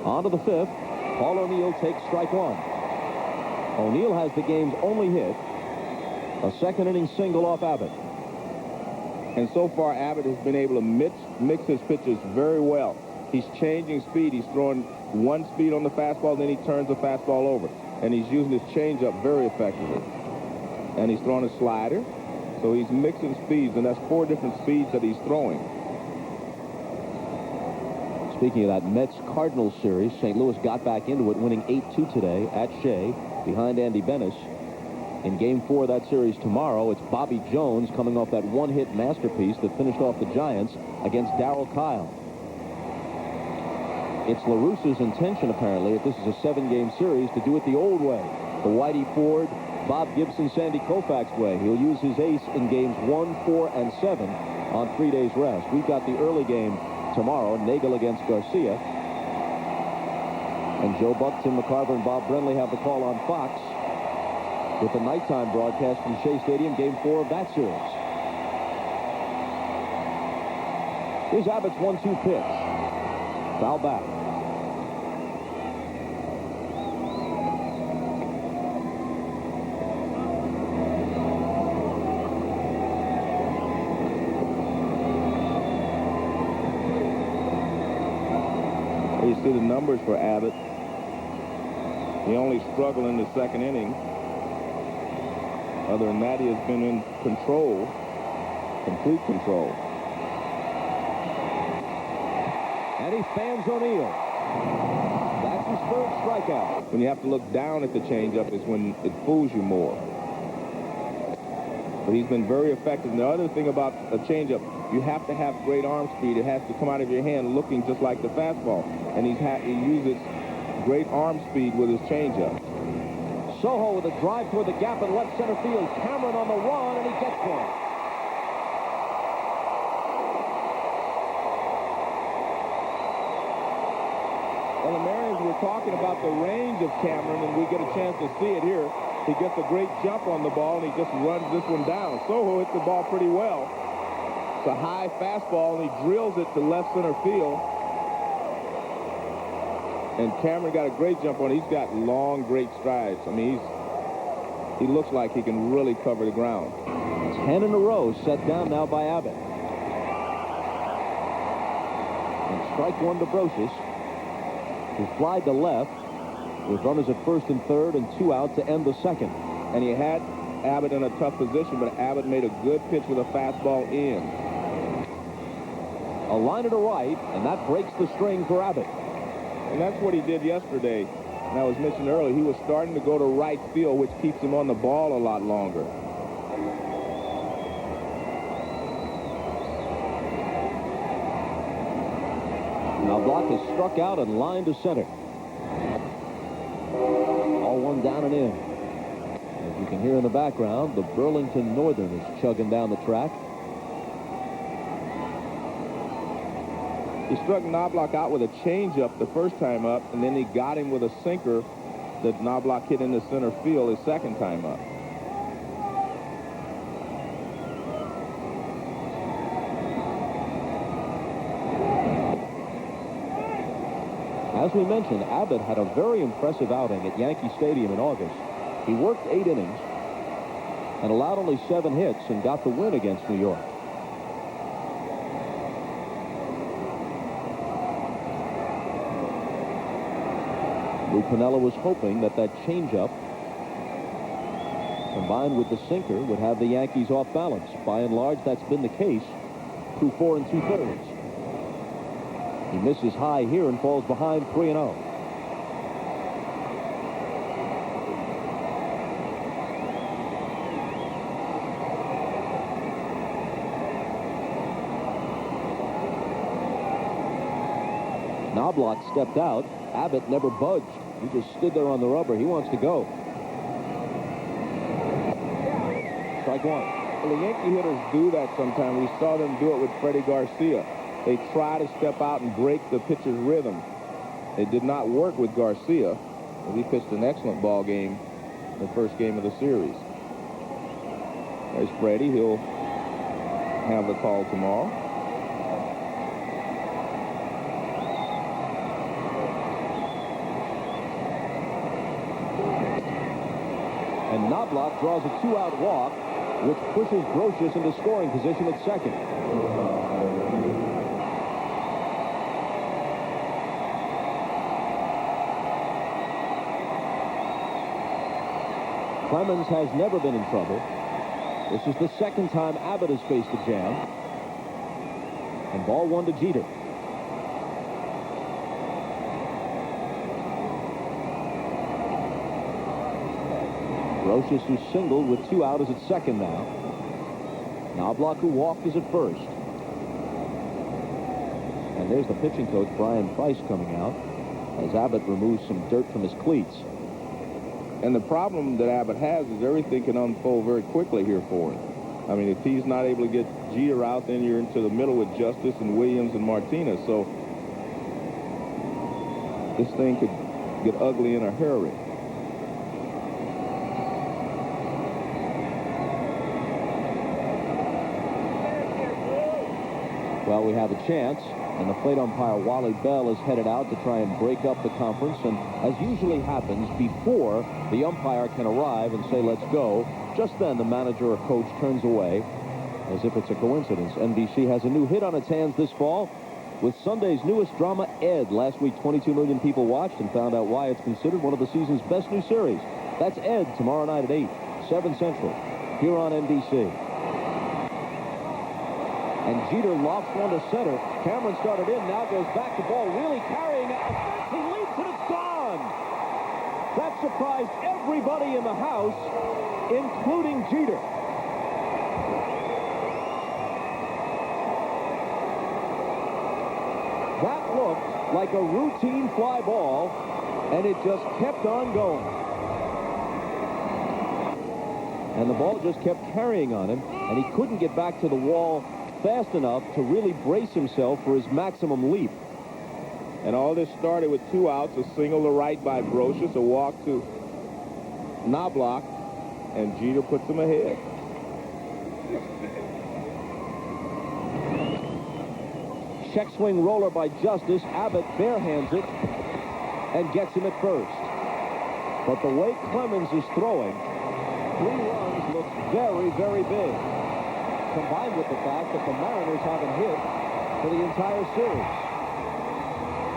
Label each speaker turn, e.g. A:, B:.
A: On to the 5th. Paul O'Neill takes strike one. O'Neill has the game's only hit. A second inning single off Abbott.
B: And so far, Abbott has been able to mix his pitches very well. He's changing speed. He's throwing one speed on the fastball, then he turns the fastball over. And he's using his changeup very effectively. And he's throwing a slider. So he's mixing speeds, and that's 4 different speeds that he's throwing.
A: Speaking of that Mets-Cardinals series, St. Louis got back into it, winning 8-2 today at Shea behind Andy Benes. In Game 4 of that series tomorrow, it's Bobby Jones coming off that one-hit masterpiece that finished off the Giants against Darryl Kyle. It's LaRusso's intention, apparently, if this is a 7-game series, to do it the old way. The Whitey Ford, Bob Gibson, Sandy Koufax way. He'll use his ace in games 1, 4, and 7 on 3 days rest. We've got the early game tomorrow, Nagel against Garcia. And Joe Buck, Tim McCarver, and Bob Brenly have the call on Fox with the nighttime broadcast from Shea Stadium, Game 4 of that series. Here's Abbott's 1-2 pitch. Foul back.
B: You see the numbers for Abbott. He only struggled in the second inning. Other than that, he has been in control, complete control.
A: And he fans O'Neill. That's his 3rd strikeout.
B: When you have to look down at the changeup is when it fools you more. But he's been very effective. And the other thing about a changeup, you have to have great arm speed. It has to come out of your hand looking just like the fastball. And he uses great arm speed with his changeup.
A: Soho with a drive toward the gap in left center field. Cameron on the run, and he gets one.
B: Well, the Mariners were talking about the range of Cameron, and we get a chance to see it here. He gets a great jump on the ball, and he just runs this one down. Soho hits the ball pretty well. It's a high fastball, and he drills it to left center field. And Cameron got a great jump on it. He's got long, great strides. I mean, he looks like he can really cover the ground.
A: 10 in a row set down now by Abbott. And strike one to Brosius, who flied to left with runners at first and third and 2 out to end the second.
B: And he had Abbott in a tough position, but Abbott made a good pitch with a fastball in.
A: A liner to right, and that breaks the string for Abbott.
B: And that's what he did yesterday. And I was mentioned earlier, he was starting to go to right field, which keeps him on the ball a lot longer.
A: Now Block is struck out and lined to center. All one down and in. As you can hear in the background, the Burlington Northern is chugging down the track.
B: He struck Knobloch out with a changeup the first time up, and then he got him with a sinker that Knobloch hit in the center field his second time up.
A: As we mentioned, Abbott had a very impressive outing at Yankee Stadium in August. He worked 8 innings and allowed only 7 hits and got the win against New York. Lou Piniella was hoping that changeup combined with the sinker would have the Yankees off balance. By and large, that's been the case through 4 2/3. He misses high here and falls behind 3-0. Knobloch stepped out. Abbott never budged. He just stood there on the rubber. He wants to go. Strike one.
B: Well, the Yankee hitters do that sometimes. We saw them do it with Freddie Garcia. They try to step out and break the pitcher's rhythm. It did not work with Garcia. He pitched an excellent ball game in the first game of the series. There's Freddie. He'll have the call tomorrow.
A: And Knobloch draws a 2-out walk, which pushes Brocious into scoring position at second. Clemens has never been in trouble. This is the second time Abbott has faced a jam. And ball 1 to Jeter. Brocious, who singled with 2 out, is at second now. Knobloch, who walked, is at first. And there's the pitching coach, Brian Price, coming out as Abbott removes some dirt from his cleats.
B: And the problem that Abbott has is everything can unfold very quickly here for him. I mean, if he's not able to get Jeter out, then you're into the middle with Justice and Williams and Martinez. So this thing could get ugly in a hurry.
A: Well, we have a chance, and the plate umpire Wally Bell is headed out to try and break up the conference. And as usually happens, before the umpire can arrive and say, let's go, just then the manager or coach turns away as if it's a coincidence. NBC has a new hit on its hands this fall with Sunday's newest drama, Ed. Last week, 22 million people watched and found out why it's considered one of the season's best new series. That's Ed tomorrow night at 8, 7 Central, here on NBC. And Jeter lofts one to center. Cameron started in, now goes back to ball, really carrying it. He leaps and it's gone. That surprised everybody in the house, including Jeter. That looked like a routine fly ball, and it just kept on going. And the ball just kept carrying on him, and he couldn't get back to the wall fast enough to really brace himself for his maximum leap.
B: And all this started with 2 outs, a single to right by Brocious, a walk to Knobloch, and Jeter puts him ahead.
A: Check swing roller by Justice. Abbott barehands it and gets him at first. But the way Clemens is throwing, 3 runs looks very, very big, combined with the fact that the Mariners haven't hit for the entire series.